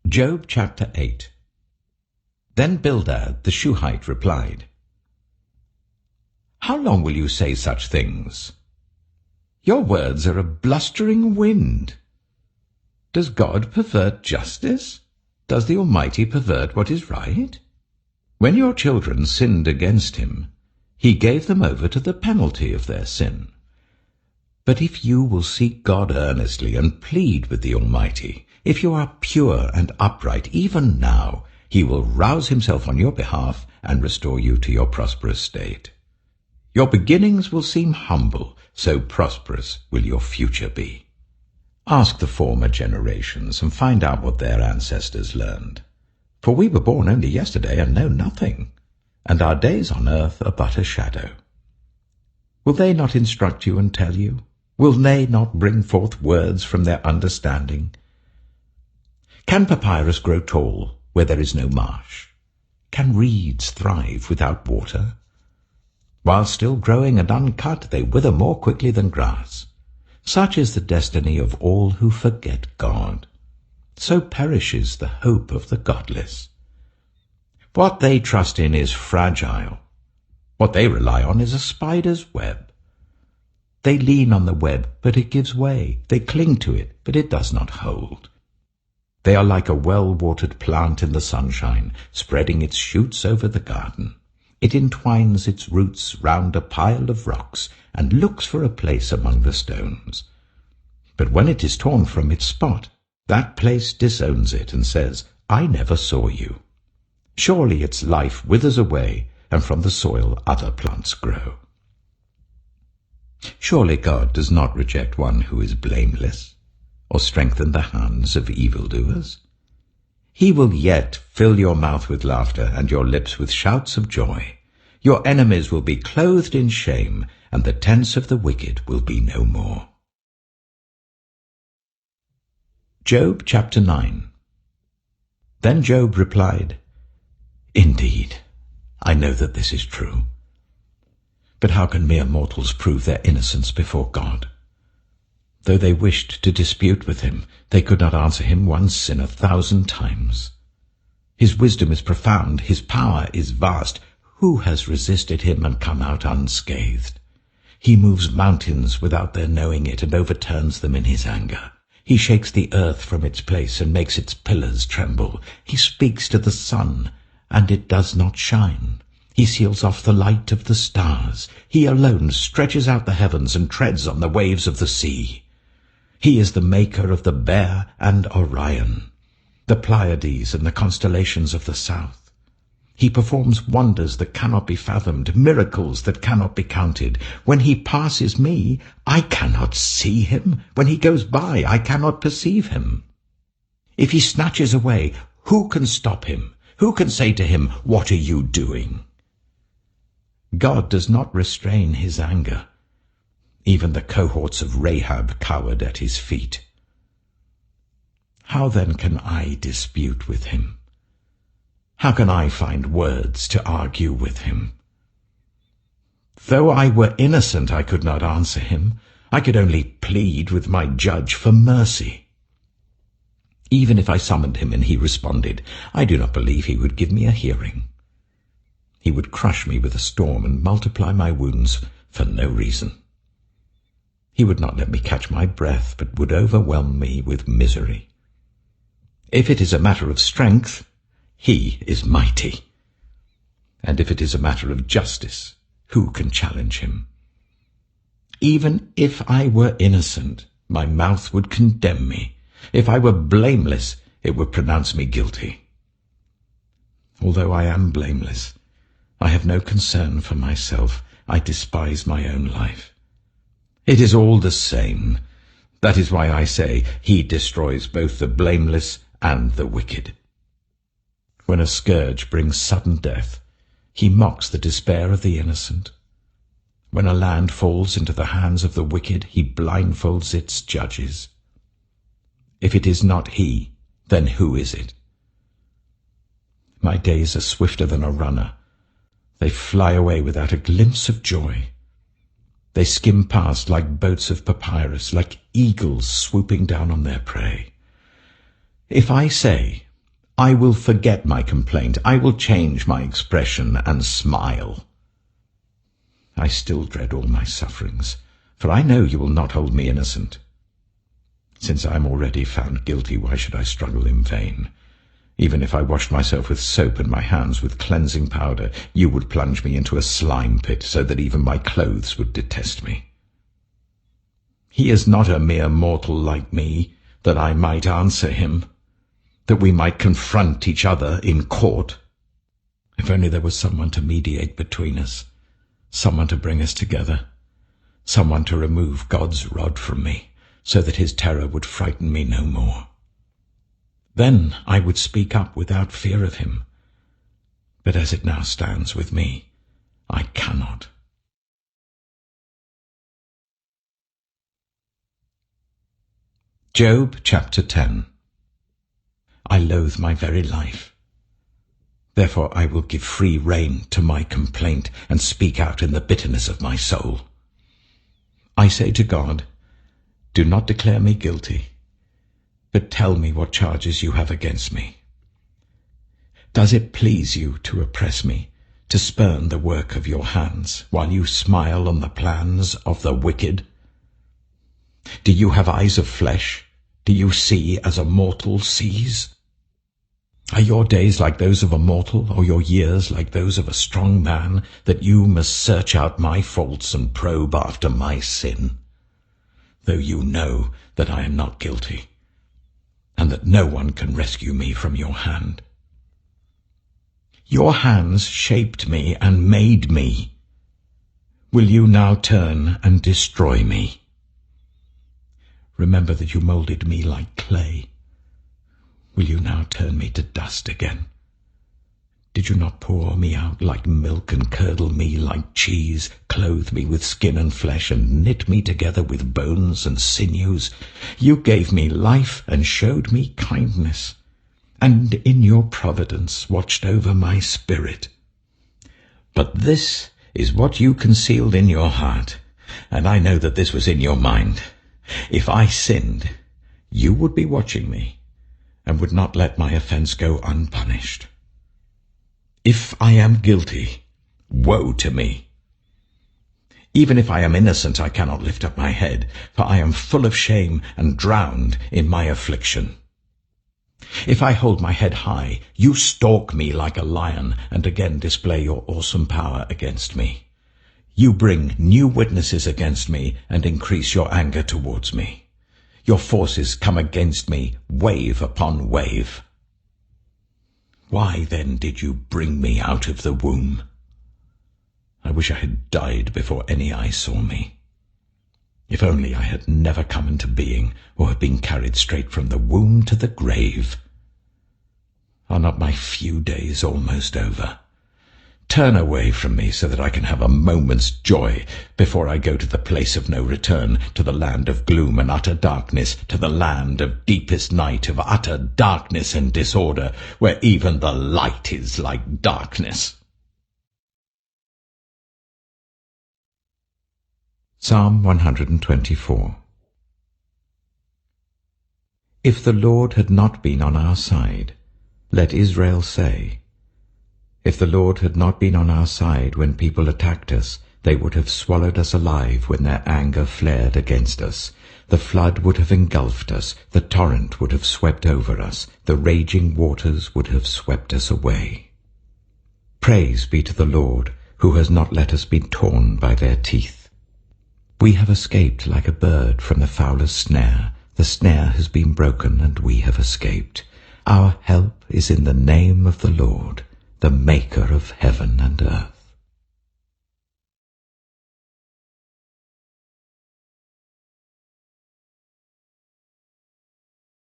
Job chapter 8. Then Bildad the Shuhite replied, How long will you say such things? Your words are a blustering wind. Does God pervert justice? Does the Almighty pervert what is right? When your children sinned against him, he gave them over to the penalty of their sin. But if you will seek God earnestly and plead with the Almighty, if you are pure and upright, even now, he will rouse himself on your behalf and restore you to your prosperous state. Your beginnings will seem humble, so prosperous will your future be. Ask the former generations and find out what their ancestors learned. For we were born only yesterday and know nothing, and our days on earth are but a shadow. Will they not instruct you and tell you? Will they not bring forth words from their understanding? Can papyrus grow tall where there is no marsh? Can reeds thrive without water? While still growing and uncut, they wither more quickly than grass. Such is the destiny of all who forget God. So perishes the hope of the godless. What they trust in is fragile. What they rely on is a spider's web. They lean on the web, but it gives way. They cling to it, but it does not hold. They are like a well-watered plant in the sunshine, spreading its shoots over the garden. It entwines its roots round a pile of rocks and looks for a place among the stones. But when it is torn from its spot, that place disowns it and says, I never saw you. Surely its life withers away, and from the soil other plants grow. Surely God does not reject one who is blameless, or strengthen the hands of evildoers. He will yet fill your mouth with laughter and your lips with shouts of joy. Your enemies will be clothed in shame, and the tents of the wicked will be no more. Job chapter 9. Then Job replied, Indeed, I know that this is true. But how can mere mortals prove their innocence before God? Though they wished to dispute with him, they could not answer him one sin 1,000 times. His wisdom is profound, his power is vast. Who has resisted him and come out unscathed? He moves mountains without their knowing it and overturns them in his anger. He shakes the earth from its place and makes its pillars tremble. He speaks to the sun, and it does not shine. He seals off the light of the stars. He alone stretches out the heavens and treads on the waves of the sea. He is the maker of the Bear and Orion, the Pleiades and the constellations of the south. He performs wonders that cannot be fathomed, miracles that cannot be counted. When he passes me, I cannot see him. When he goes by, I cannot perceive him. If he snatches away, who can stop him? Who can say to him, What are you doing? God does not restrain his anger. Even the cohorts of Rahab cowered at his feet. How then can I dispute with him? How can I find words to argue with him? Though I were innocent, I could not answer him. I could only plead with my judge for mercy. Even if I summoned him and he responded, I do not believe he would give me a hearing. He would crush me with a storm and multiply my wounds for no reason. He would not let me catch my breath, but would overwhelm me with misery. If it is a matter of strength, he is mighty. And if it is a matter of justice, who can challenge him? Even if I were innocent, my mouth would condemn me. If I were blameless, it would pronounce me guilty. Although I am blameless, I have no concern for myself. I despise my own life. It is all the same. That is why I say, he destroys both the blameless and the wicked. When a scourge brings sudden death, he mocks the despair of the innocent. When a land falls into the hands of the wicked, he blindfolds its judges. If it is not he, then who is it? My days are swifter than a runner. They fly away without a glimpse of joy. They skim past like boats of papyrus, like eagles swooping down on their prey. If I say, I will forget my complaint. I will change my expression and smile. I still dread all my sufferings, for I know you will not hold me innocent. Since I am already found guilty, why should I struggle in vain? Even if I washed myself with soap and my hands with cleansing powder, you would plunge me into a slime pit so that even my clothes would detest me. He is not a mere mortal like me, that I might answer him, that we might confront each other in court. If only there was someone to mediate between us, someone to bring us together, someone to remove God's rod from me, so that his terror would frighten me no more. Then I would speak up without fear of him. But as it now stands with me, I cannot. Job chapter 10. I loathe my very life. Therefore I will give free rein to my complaint and speak out in the bitterness of my soul. I say to God, do not declare me guilty, but tell me what charges you have against me. Does it please you to oppress me, to spurn the work of your hands, while you smile on the plans of the wicked? Do you have eyes of flesh? Do you see as a mortal sees? Are your days like those of a mortal, or your years like those of a strong man, that you must search out my faults and probe after my sin? Though you know that I am not guilty, and that no one can rescue me from your hand. Your hands shaped me and made me. Will you now turn and destroy me? Remember that you molded me like clay. Will you now turn me to dust again? Did you not pour me out like milk and curdle me like cheese, clothe me with skin and flesh, and knit me together with bones and sinews? You gave me life and showed me kindness, and in your providence watched over my spirit. But this is what you concealed in your heart, and I know that this was in your mind. If I sinned, you would be watching me, and would not let my offense go unpunished. If I am guilty, woe to me. Even if I am innocent, I cannot lift up my head, for I am full of shame and drowned in my affliction. If I hold my head high, you stalk me like a lion, and again display your awesome power against me. You bring new witnesses against me and increase your anger towards me. Your forces come against me, wave upon wave. Why then did you bring me out of the womb? I wish I had died before any eye saw me. If only I had never come into being, or had been carried straight from the womb to the grave. Are not my few days almost over? Turn away from me so that I can have a moment's joy before I go to the place of no return, to the land of gloom and utter darkness, to the land of deepest night, of utter darkness and disorder, where even the light is like darkness. Psalm 124. If the Lord had not been on our side, let Israel say, if the Lord had not been on our side when people attacked us, they would have swallowed us alive when their anger flared against us. The flood would have engulfed us, the torrent would have swept over us, the raging waters would have swept us away. Praise be to the Lord, who has not let us be torn by their teeth. We have escaped like a bird from the fowler's snare. The snare has been broken, and we have escaped. Our help is in the name of the Lord, the Maker of heaven and earth.